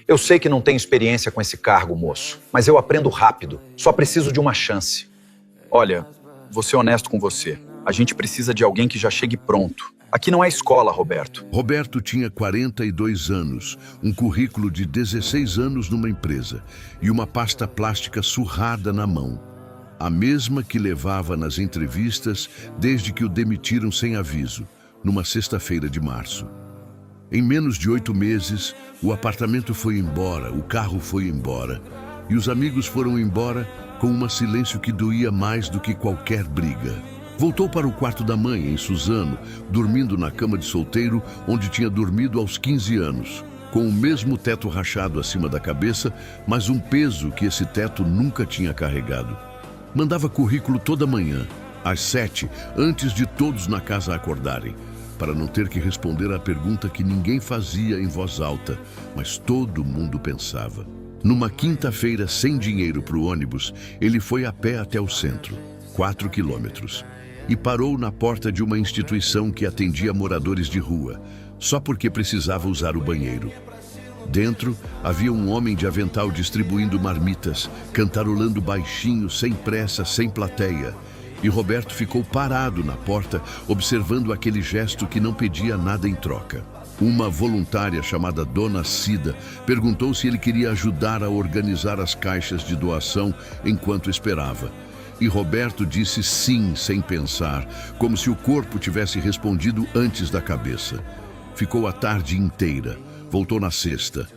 Eu sei que não tenho experiência com esse cargo, moço, mas eu aprendo rápido. Só preciso de uma chance. Olha, vou ser honesto com você. A gente precisa de alguém que já chegue pronto. Aqui não é escola, Roberto. Roberto tinha 42 anos, um currículo de 16 anos numa empresa e uma pasta plástica surrada na mão. A mesma que levava nas entrevistas desde que o demitiram sem aviso, numa sexta-feira de março. Em menos de 8 meses, o apartamento foi embora, o carro foi embora e os amigos foram embora com um silêncio que doía mais do que qualquer briga. Voltou para o quarto da mãe, em Suzano, dormindo na cama de solteiro onde tinha dormido aos 15 anos, com o mesmo teto rachado acima da cabeça, mas um peso que esse teto nunca tinha carregado. Mandava currículo toda manhã, às 7, antes de todos na casa acordarem, para não ter que responder à pergunta que ninguém fazia em voz alta, mas todo mundo pensava. Numa quinta-feira, sem dinheiro para o ônibus, ele foi a pé até o centro, 4 quilômetros, e parou na porta de uma instituição que atendia moradores de rua, só porque precisava usar o banheiro. Dentro, havia um homem de avental distribuindo marmitas, cantarolando baixinho, sem pressa, sem plateia. E Roberto ficou parado na porta, observando aquele gesto que não pedia nada em troca. Uma voluntária chamada Dona Cida perguntou se ele queria ajudar a organizar as caixas de doação enquanto esperava. E Roberto disse sim, sem pensar, como se o corpo tivesse respondido antes da cabeça. Ficou a tarde inteira, voltou na sexta,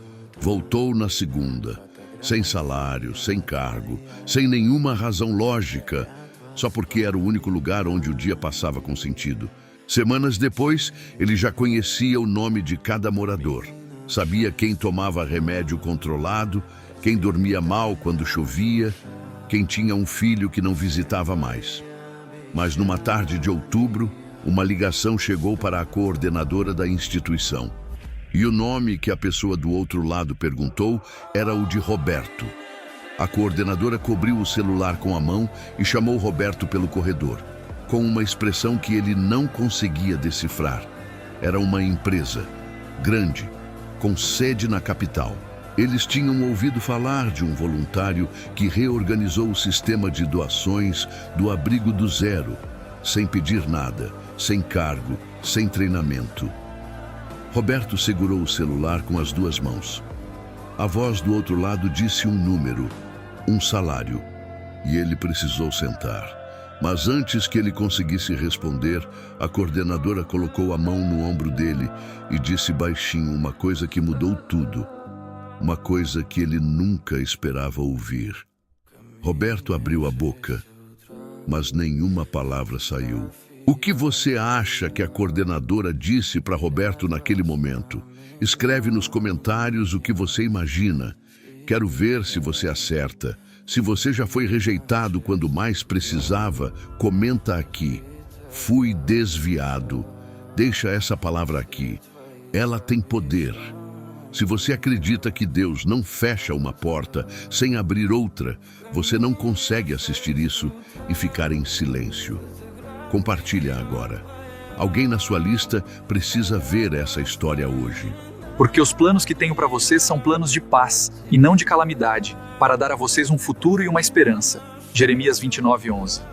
voltou na segunda, sem salário, sem cargo, sem nenhuma razão lógica, só porque era o único lugar onde o dia passava com sentido. Semanas depois, ele já conhecia o nome de cada morador. Sabia quem tomava remédio controlado, quem dormia mal quando chovia, quem tinha um filho que não visitava mais. Mas numa tarde de outubro, uma ligação chegou para a coordenadora da instituição. E o nome que a pessoa do outro lado perguntou era o de Roberto. A coordenadora cobriu o celular com a mão e chamou Roberto pelo corredor, com uma expressão que ele não conseguia decifrar. Era uma empresa, grande, com sede na capital. Eles tinham ouvido falar de um voluntário que reorganizou o sistema de doações do abrigo do zero, sem pedir nada, sem cargo, sem treinamento. Roberto segurou o celular com as duas mãos. A voz do outro lado disse um número, um salário, e ele precisou sentar. Mas antes que ele conseguisse responder, a coordenadora colocou a mão no ombro dele e disse baixinho uma coisa que mudou tudo. Uma coisa que ele nunca esperava ouvir. Roberto abriu a boca, mas nenhuma palavra saiu. O que você acha que a coordenadora disse para Roberto naquele momento? Escreve nos comentários o que você imagina. Quero ver se você acerta. Se você já foi rejeitado quando mais precisava, comenta aqui. Fui desviado. Deixa essa palavra aqui. Ela tem poder. Se você acredita que Deus não fecha uma porta sem abrir outra, você não consegue assistir isso e ficar em silêncio. Compartilha agora. Alguém na sua lista precisa ver essa história hoje. Porque os planos que tenho para vocês são planos de paz e não de calamidade, para dar a vocês um futuro e uma esperança. Jeremias 29:11.